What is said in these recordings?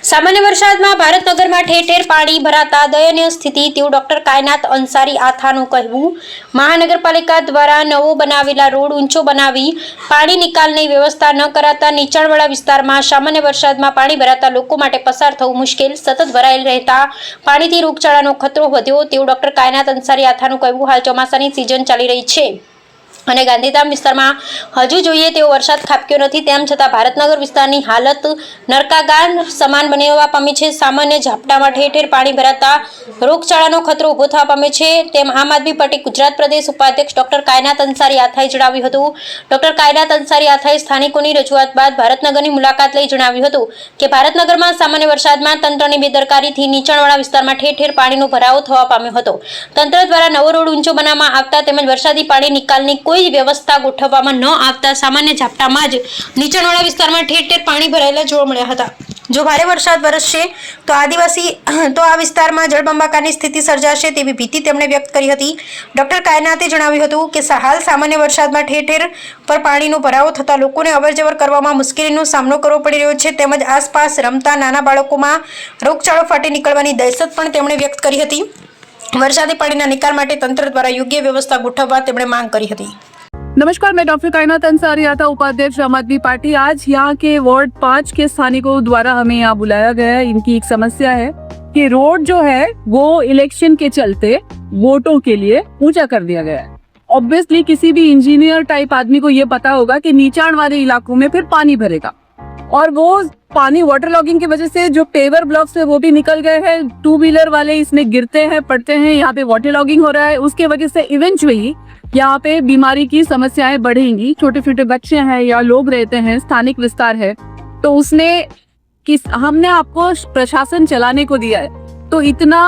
સામાન્ય વરસાદમાં ભારતનગરમાં ઠેર ઠેર પાણી ભરાતા દયનીય સ્થિતિ તેવું ડોક્ટર કાયનાત અંસારી આથાનું કહેવું। મહાનગરપાલિકા દ્વારા નવો બનાવેલા રોડ ઊંચો બનાવી પાણી નિકાલની વ્યવસ્થા ન કરાતા નીચાણવાળા વિસ્તારમાં સામાન્ય વરસાદમાં પાણી ભરાતા લોકો માટે પસાર થવું મુશ્કેલ, સતત ભરાયેલ રહેતા પાણીથી રોગચાળાનો ખતરો વધ્યો તેવું ડોક્ટર કાયનાત અંસારી આથાનું કહેવું। હાલ ચોમાસાની સિઝન ચાલી રહી છે અને ગાંધીધામ વિસ્તારમાં હજુ જોઈએ તેવો વરસાદ ખાબક્યો નથી, તેમ છતાં ભારતનગર વિસ્તારની હાલત નરકાગાર સમાન બનવા પામી છે। સામાન્ય ઝાપટામાં ઠેર ઠેર પાણી ભરાતા રોગચાળાનો ખતરો ઊભો થવા પામ્યો છે, તેમ આમ આદમી પાર્ટી ગુજરાત પ્રદેશ ઉપાધ્યક્ષ ડોક્ટર કાયનાત અંસારી આથાએ જણાવ્યું હતું। ડોક્ટર કાયનાત અંસારી આથાએ સ્થાનિકોની રજૂઆત બાદ ભારતનગરની મુલાકાત લઈ જણાવ્યું હતું કે ભારતનગરમાં સામાન્ય વરસાદમાં તંત્રની બેદરકારીથી નીચાણવાળા વિસ્તારમાં ઠેર ઠેર પાણીનો ભરાવો થવા પામ્યો હતો। તંત્ર દ્વારા નવો રોડ ઊંચો બનાવવામાં આવતા તેમજ વરસાદી પાણી નિકાલની કોઈ વ્યવસ્થા ગોઠવવામાં ન આવતા સામાન્ય ઝાપટામાં જ નીચાણવાળા વિસ્તારમાં ઠેર ઠેર પાણી ભરાયેલા જોવા મળ્યા હતા। જો ભારે વરસાદ વરસશે તો આ વિસ્તારમાં જળબંબાકારની સ્થિતિ સર્જાશે તેવી ભીતિ તેમણે વ્યક્ત કરી હતી। ડોક્ટર કાયનાતે જણાવ્યું હતું કે હાલ સામાન્ય વરસાદમાં ઠેર ઠેર પર પાણીનો ભરાવો થતા લોકોને અવરજવર કરવામાં મુશ્કેલીનો સામનો કરવો પડી રહ્યો છે, તેમજ આસપાસ રમતા નાના બાળકોમાં રોગચાળો ફાટી નીકળવાની દહેશત પણ તેમણે વ્યક્ત કરી હતી। वरसादी पानी निकाल माटे तंत्र द्वारा योग्य व्यवस्था गोठववा तेमणे मांग करी हती। नमस्कार, मैं डॉक्टर कायनात अंसारी आता, उपाध्यक्ष आम आदमी पार्टी। आज यहाँ के वार्ड 5 के स्थानिकों द्वारा हमें यहाँ बुलाया गया है। इनकी एक समस्या है कि रोड जो है वो इलेक्शन के चलते वोटों के लिए ऊंचा कर दिया गया है। ऑब्वियसली किसी भी इंजीनियर टाइप आदमी को ये पता होगा कि नीचाण वाले इलाकों में फिर पानी भरेगा और वो पानी वाटर लॉगिंग की वजह से जो पेवर ब्लॉक्स है वो भी निकल गए हैं। 2 व्हीलर वाले इसमें गिरते हैं, पड़ते हैं, यहाँ पे वाटर लॉगिंग हो रहा है। उसके वजह से इवेंचुअली यहाँ पे बीमारी की समस्याएं बढ़ेंगी। छोटे छोटे बच्चे हैं या लोग रहते हैं, स्थानिक विस्तार है, तो हमने आपको प्रशासन चलाने को दिया है, तो इतना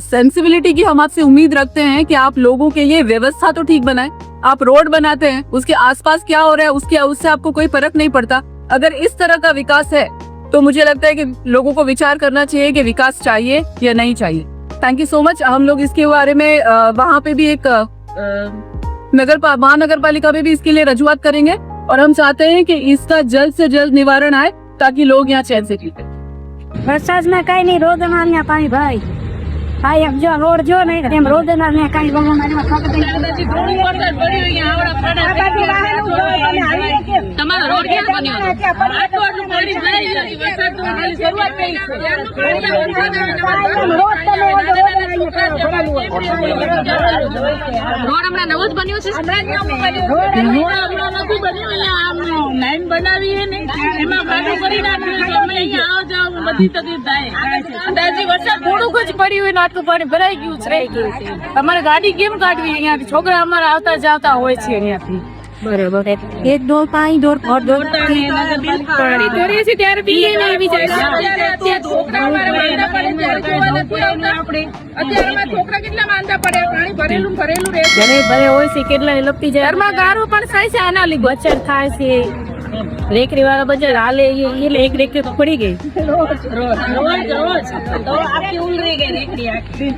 सेंसिबिलिटी की हम आपसे उम्मीद रखते हैं कि आप लोगों के लिए व्यवस्था तो ठीक बनाए। आप रोड बनाते हैं, उसके आसपास क्या हो रहा है उससे आपको कोई फर्क नहीं पड़ता। अगर इस तरह का विकास है तो मुझे लगता है कि लोगों को विचार करना चाहिए कि विकास चाहिए या नहीं चाहिए। Thank you so much. हम लोग इसके बारे में वहाँ पे भी एक महानगर पालिका में भी इसके लिए रजूआत करेंगे और हम चाहते हैं कि इसका जल्द से जल्द निवारण आए ताकि लोग यहाँ चैन से जीते। वरसाद में कई नहीं रोड में पानी भाई भाई अब जो रोड जो नहीं एम रोड में कई लोगों में તમારો રોડ ક્યાં બન્યો આટલું આટલું પાણી ભરાઈ ગયું વરસાદ તો ખાલી શરૂઆત થઈ છે રોડ હમણાં નવો જ બન્યો છે રોડ હમણાં નથી બન્યો અહીંયા આમ લાઈન બનાવી છે ને એમાં પાણી ભરી નાખ્યું છે અમે અહીંયા આવ જાવ બધી તકલીફ થાય અંદાજી વરસાદ થોડુંક જ પડ્યું હોય ને આટલું પાણી ભરાઈ ગયું છે રહી ગયું છે તમારે ગાડી કેમ કાઢવી અહીંયાથી છોકરા અમારા આવતા જાવતા હોય છે અહીંયાથી बराबर है एक दो पानी दो और दो પાણી ધરે છે ત્યારે પીએ ને આવી જાય અત્યારે છોકરા અમારે માંદા પડે ત્યારે જોવા નથી આવતા આપણે અત્યારે છોકરા કેટલા માંદા પડે પાણી ભરેલું રહે છે જને ભરે હોય છે કેટલા લપટી જાય ઘરમાં ગારો પણ થાય છે આના લીધે बच्चर खाए से रेकरी वाला बच्चा हाले ये एक रेकरी पकड़ी गई રોજ તો આખી ઉલરી ગઈ રેકડી આખી